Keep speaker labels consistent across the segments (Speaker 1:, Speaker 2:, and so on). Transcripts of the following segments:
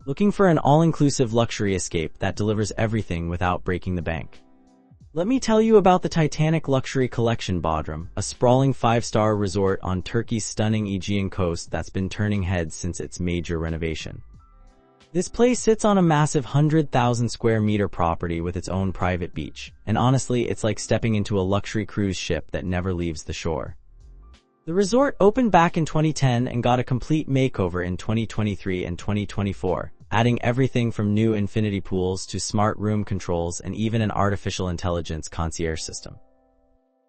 Speaker 1: Looking for an all-inclusive luxury escape that delivers everything without breaking the bank? Let me tell you about the Titanic Luxury Collection Bodrum, a sprawling 5-star resort on Turkey's stunning Aegean coast that's been turning heads since its major renovation. This place sits on a massive 100,000 square meter property with its own private beach, and honestly, it's like stepping into a luxury cruise ship that never leaves the shore. The resort opened back in 2010 and got a complete makeover in 2023 and 2024, adding everything from new infinity pools to smart room controls and even an artificial intelligence concierge system.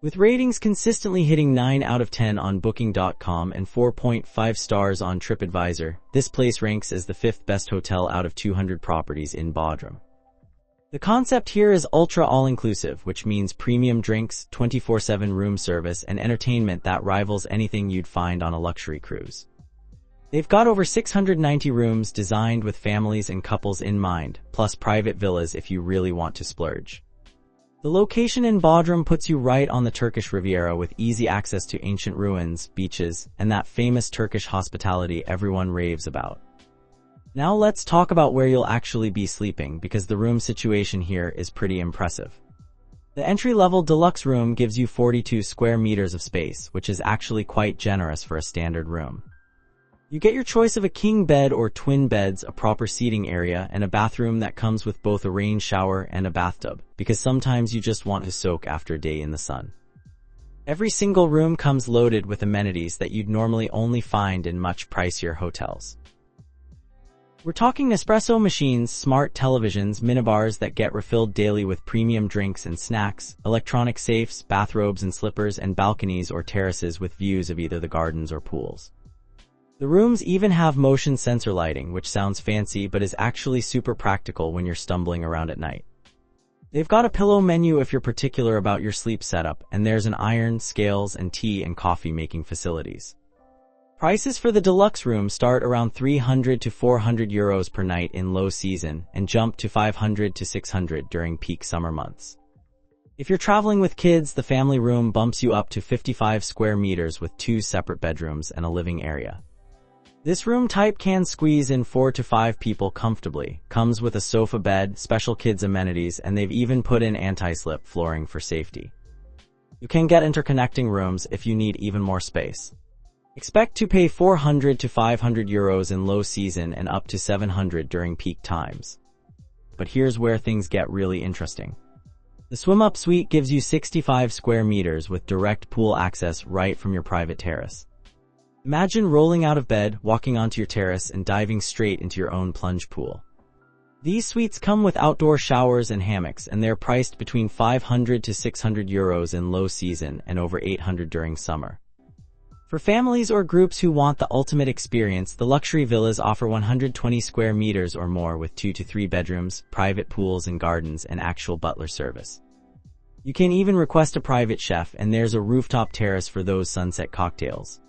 Speaker 1: With ratings consistently hitting 9 out of 10 on Booking.com and 4.5 stars on TripAdvisor, this place ranks as the 5th best hotel out of 200 properties in Bodrum. The concept here is ultra all-inclusive, which means premium drinks, 24/7 room service, and entertainment that rivals anything you'd find on a luxury cruise. They've got over 690 rooms designed with families and couples in mind, plus private villas if you really want to splurge. The location in Bodrum puts you right on the Turkish Riviera with easy access to ancient ruins, beaches, and that famous Turkish hospitality everyone raves about. Now let's talk about where you'll actually be sleeping, because the room situation here is pretty impressive. The entry-level deluxe room gives you 42 square meters of space, which is actually quite generous for a standard room. You get your choice of a king bed or twin beds, a proper seating area, and a bathroom that comes with both a rain shower and a bathtub, because sometimes you just want to soak after a day in the sun. Every single room comes loaded with amenities that you'd normally only find in much pricier hotels. We're talking Nespresso machines, smart televisions, minibars that get refilled daily with premium drinks and snacks, electronic safes, bathrobes and slippers, and balconies or terraces with views of either the gardens or pools. The rooms even have motion sensor lighting, which sounds fancy but is actually super practical when you're stumbling around at night. They've got a pillow menu if you're particular about your sleep setup, and there's an iron, scales, and tea and coffee making facilities. Prices for the deluxe room start around 300 to 400 euros per night in low season and jump to 500 to 600 during peak summer months. If you're traveling with kids, the family room bumps you up to 55 square meters with 2 separate bedrooms and a living area. This room type can squeeze in 4 to 5 people comfortably, comes with a sofa bed, special kids amenities, and they've even put in anti-slip flooring for safety. You can get interconnecting rooms if you need even more space. Expect to pay 400 to 500 euros in low season and up to 700 during peak times. But here's where things get really interesting. The swim-up suite gives you 65 square meters with direct pool access right from your private terrace. Imagine rolling out of bed, walking onto your terrace, and diving straight into your own plunge pool. These suites come with outdoor showers and hammocks, and they're priced between 500 to 600 euros in low season and over 800 during summer. For families or groups who want the ultimate experience, the luxury villas offer 120 square meters or more with 2 to 3 bedrooms, private pools and gardens, and actual butler service. You can even request a private chef, and there's a rooftop terrace for those sunset cocktails.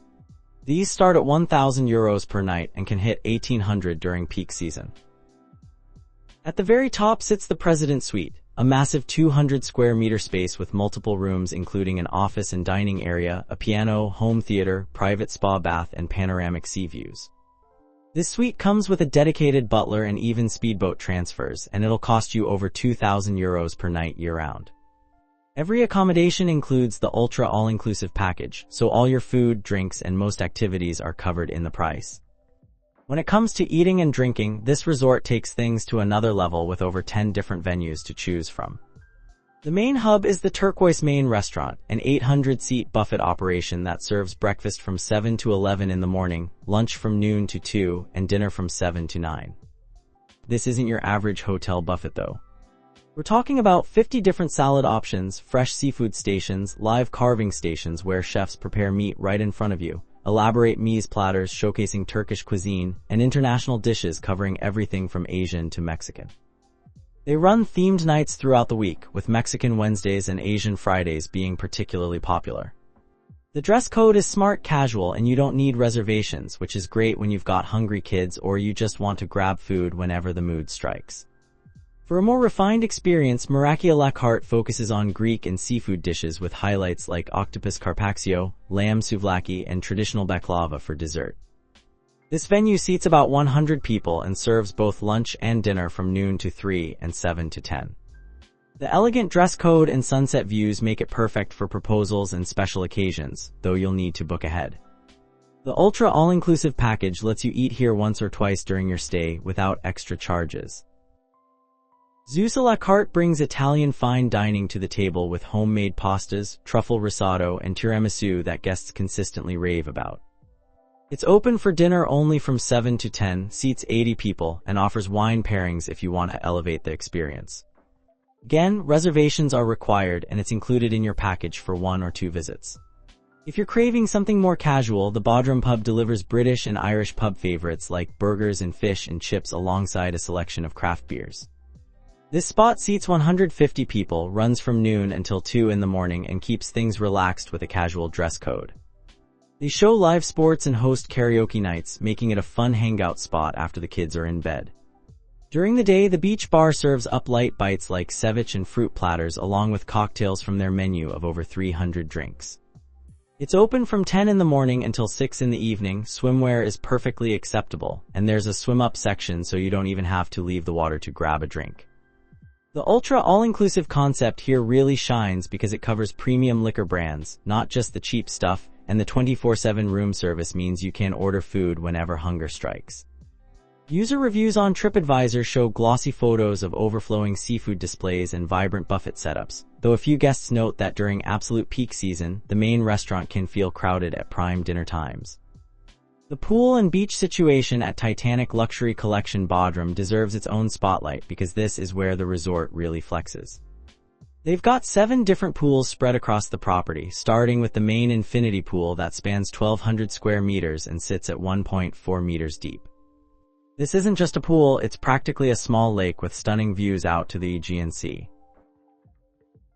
Speaker 1: These start at 1,000 euros per night and can hit 1,800 during peak season. At the very top sits the President Suite, a massive 200 square meter space with multiple rooms including an office and dining area, a piano, home theater, private spa bath, and panoramic sea views. This suite comes with a dedicated butler and even speedboat transfers, and it'll cost you over 2,000 euros per night year-round. Every accommodation includes the ultra all-inclusive package, so all your food, drinks, and most activities are covered in the price. When it comes to eating and drinking, this resort takes things to another level with over 10 different venues to choose from. The main hub is the Turquoise main restaurant, an 800-seat buffet operation that serves breakfast from 7 to 11 in the morning, lunch from noon to 2, and dinner from 7 to 9. This isn't your average hotel buffet though. We're talking about 50 different salad options, fresh seafood stations, live carving stations where chefs prepare meat right in front of you, elaborate mise platters showcasing Turkish cuisine, and international dishes covering everything from Asian to Mexican. They run themed nights throughout the week, with Mexican Wednesdays and Asian Fridays being particularly popular. The dress code is smart casual and you don't need reservations, which is great when you've got hungry kids or you just want to grab food whenever the mood strikes. For a more refined experience, Meraki à la carte focuses on Greek and seafood dishes with highlights like octopus carpaccio, lamb souvlaki, and traditional baklava for dessert. This venue seats about 100 people and serves both lunch and dinner from noon to 3 and 7 to 10. The elegant dress code and sunset views make it perfect for proposals and special occasions, though you'll need to book ahead. The Ultra all-inclusive package lets you eat here once or twice during your stay without extra charges. Zeus a la carte brings Italian fine dining to the table with homemade pastas, truffle risotto, and tiramisu that guests consistently rave about. It's open for dinner only from 7 to 10, seats 80 people, and offers wine pairings if you want to elevate the experience. Again, reservations are required and it's included in your package for 1 or 2 visits. If you're craving something more casual, the Bodrum Pub delivers British and Irish pub favorites like burgers and fish and chips alongside a selection of craft beers. This spot seats 150 people, runs from noon until 2 in the morning, and keeps things relaxed with a casual dress code. They show live sports and host karaoke nights, making it a fun hangout spot after the kids are in bed. During the day, the beach bar serves up light bites like ceviche and fruit platters along with cocktails from their menu of over 300 drinks. It's open from 10 in the morning until 6 in the evening. Swimwear is perfectly acceptable, and there's a swim-up section so you don't even have to leave the water to grab a drink. The ultra all-inclusive concept here really shines because it covers premium liquor brands, not just the cheap stuff, and the 24/7 room service means you can order food whenever hunger strikes. User reviews on TripAdvisor show glossy photos of overflowing seafood displays and vibrant buffet setups, though a few guests note that during absolute peak season, the main restaurant can feel crowded at prime dinner times. The pool and beach situation at Titanic Luxury Collection Bodrum deserves its own spotlight because this is where the resort really flexes. They've got 7 different pools spread across the property, starting with the main infinity pool that spans 1,200 square meters and sits at 1.4 meters deep. This isn't just a pool, it's practically a small lake with stunning views out to the Aegean Sea.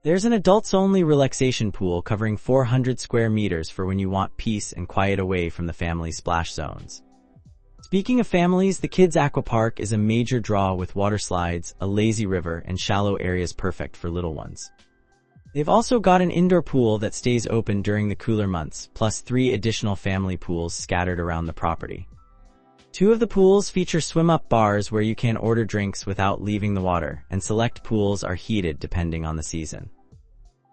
Speaker 1: There's an adults-only relaxation pool covering 400 square meters for when you want peace and quiet away from the family splash zones. Speaking of families, the kids' aquapark is a major draw with water slides, a lazy river, and shallow areas perfect for little ones. They've also got an indoor pool that stays open during the cooler months, plus 3 additional family pools scattered around the property. 2 of the pools feature swim-up bars where you can order drinks without leaving the water, and select pools are heated depending on the season.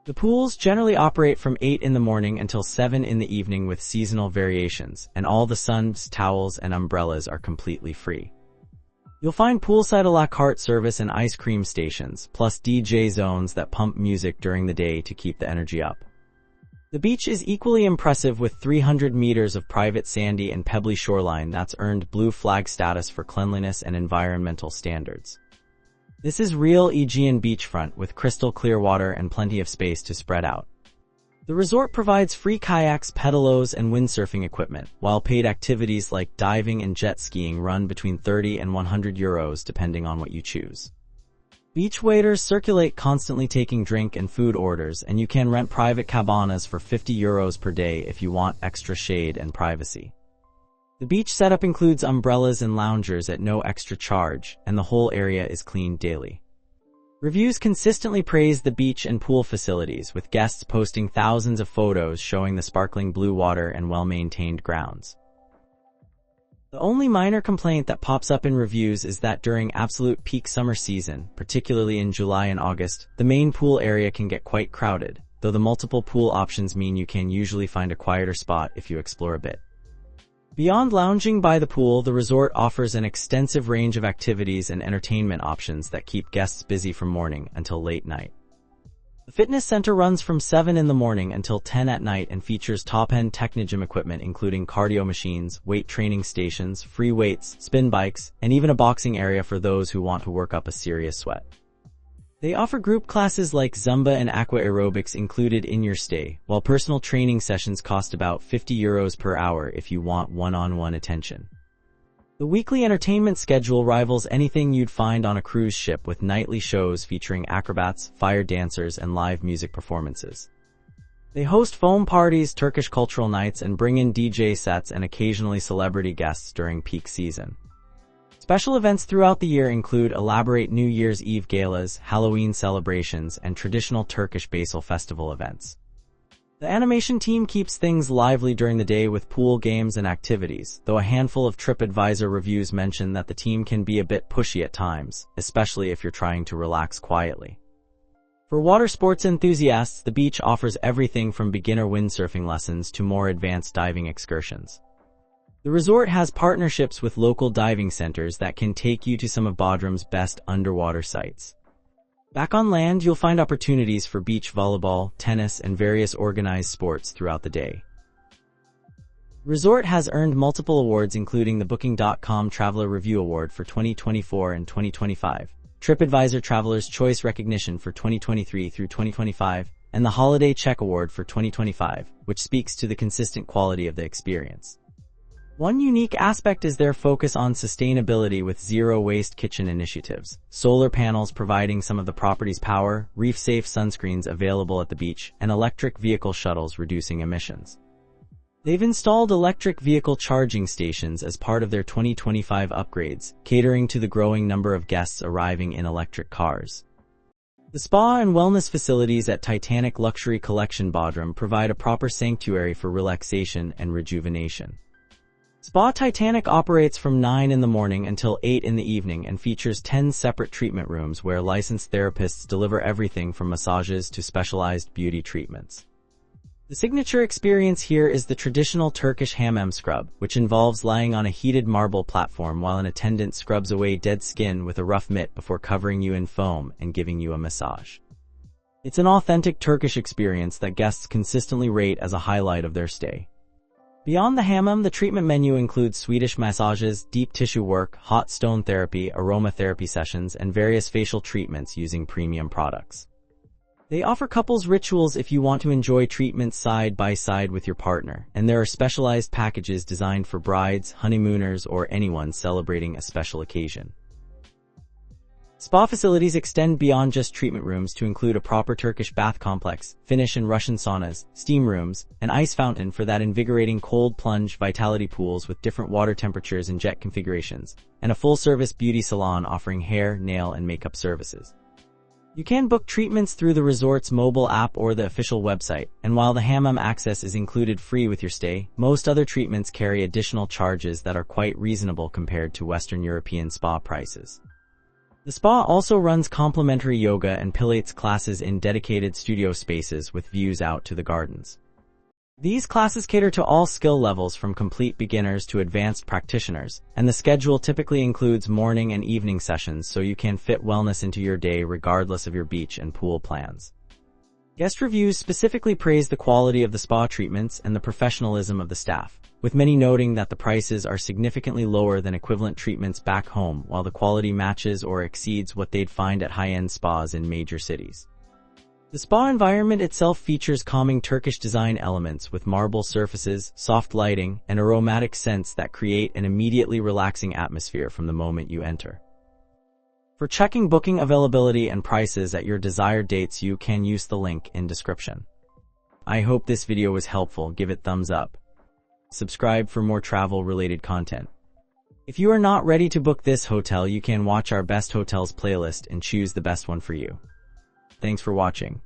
Speaker 1: The pools generally operate from 8 in the morning until 7 in the evening with seasonal variations, and all the suns, towels, and umbrellas are completely free. You'll find poolside a la carte service and ice cream stations, plus DJ zones that pump music during the day to keep the energy up. The beach is equally impressive with 300 meters of private sandy and pebbly shoreline that's earned blue flag status for cleanliness and environmental standards. This is real Aegean beachfront with crystal clear water and plenty of space to spread out. The resort provides free kayaks, pedalos, and windsurfing equipment, while paid activities like diving and jet skiing run between 30 and 100 euros depending on what you choose. Beach waiters circulate constantly taking drink and food orders, and you can rent private cabanas for 50 euros per day if you want extra shade and privacy. The beach setup includes umbrellas and loungers at no extra charge, and the whole area is cleaned daily. Reviews consistently praise the beach and pool facilities, with guests posting thousands of photos showing the sparkling blue water and well-maintained grounds. The only minor complaint that pops up in reviews is that during absolute peak summer season, particularly in July and August, the main pool area can get quite crowded, though the multiple pool options mean you can usually find a quieter spot if you explore a bit. Beyond lounging by the pool, the resort offers an extensive range of activities and entertainment options that keep guests busy from morning until late night. The fitness center runs from 7 in the morning until 10 at night and features top-end technogym equipment including cardio machines, weight training stations, free weights, spin bikes, and even a boxing area for those who want to work up a serious sweat. They offer group classes like Zumba and aqua aerobics included in your stay, while personal training sessions cost about 50 euros per hour if you want one-on-one attention. The weekly entertainment schedule rivals anything you'd find on a cruise ship with nightly shows featuring acrobats, fire dancers, and live music performances. They host foam parties, Turkish cultural nights, and bring in DJ sets and occasionally celebrity guests during peak season. Special events throughout the year include elaborate New Year's Eve galas, Halloween celebrations, and traditional Turkish Basil festival events. The animation team keeps things lively during the day with pool games and activities, though a handful of TripAdvisor reviews mention that the team can be a bit pushy at times, especially if you're trying to relax quietly. For water sports enthusiasts, the beach offers everything from beginner windsurfing lessons to more advanced diving excursions. The resort has partnerships with local diving centers that can take you to some of Bodrum's best underwater sites. Back on land, you'll find opportunities for beach volleyball, tennis, and various organized sports throughout the day. The resort has earned multiple awards including the Booking.com Traveler Review Award for 2024 and 2025, TripAdvisor Traveler's Choice Recognition for 2023 through 2025, and the Holiday Check Award for 2025, which speaks to the consistent quality of the experience. One unique aspect is their focus on sustainability with zero-waste kitchen initiatives, solar panels providing some of the property's power, reef-safe sunscreens available at the beach, and electric vehicle shuttles reducing emissions. They've installed electric vehicle charging stations as part of their 2025 upgrades, catering to the growing number of guests arriving in electric cars. The spa and wellness facilities at Titanic Luxury Collection Bodrum provide a proper sanctuary for relaxation and rejuvenation. Spa Titanic operates from 9 in the morning until 8 in the evening and features 10 separate treatment rooms where licensed therapists deliver everything from massages to specialized beauty treatments. The signature experience here is the traditional Turkish hammam scrub, which involves lying on a heated marble platform while an attendant scrubs away dead skin with a rough mitt before covering you in foam and giving you a massage. It's an authentic Turkish experience that guests consistently rate as a highlight of their stay. Beyond the hammam, the treatment menu includes Swedish massages, deep tissue work, hot stone therapy, aromatherapy sessions, and various facial treatments using premium products. They offer couples rituals if you want to enjoy treatments side by side with your partner, and there are specialized packages designed for brides, honeymooners, or anyone celebrating a special occasion. Spa facilities extend beyond just treatment rooms to include a proper Turkish bath complex, Finnish and Russian saunas, steam rooms, an ice fountain for that invigorating cold plunge, vitality pools with different water temperatures and jet configurations, and a full-service beauty salon offering hair, nail, and makeup services. You can book treatments through the resort's mobile app or the official website, and while the hammam access is included free with your stay, most other treatments carry additional charges that are quite reasonable compared to Western European spa prices. The spa also runs complimentary yoga and Pilates classes in dedicated studio spaces with views out to the gardens. These classes cater to all skill levels from complete beginners to advanced practitioners, and the schedule typically includes morning and evening sessions so you can fit wellness into your day regardless of your beach and pool plans. Guest reviews specifically praise the quality of the spa treatments and the professionalism of the staff, with many noting that the prices are significantly lower than equivalent treatments back home while the quality matches or exceeds what they'd find at high-end spas in major cities. The spa environment itself features calming Turkish design elements with marble surfaces, soft lighting, and aromatic scents that create an immediately relaxing atmosphere from the moment you enter. For checking booking availability and prices at your desired dates, you can use the link in description. I hope this video was helpful. Give it thumbs up. Subscribe for more travel-related content. If you are not ready to book this hotel, you can watch our best hotels playlist and choose the best one for you. Thanks for watching.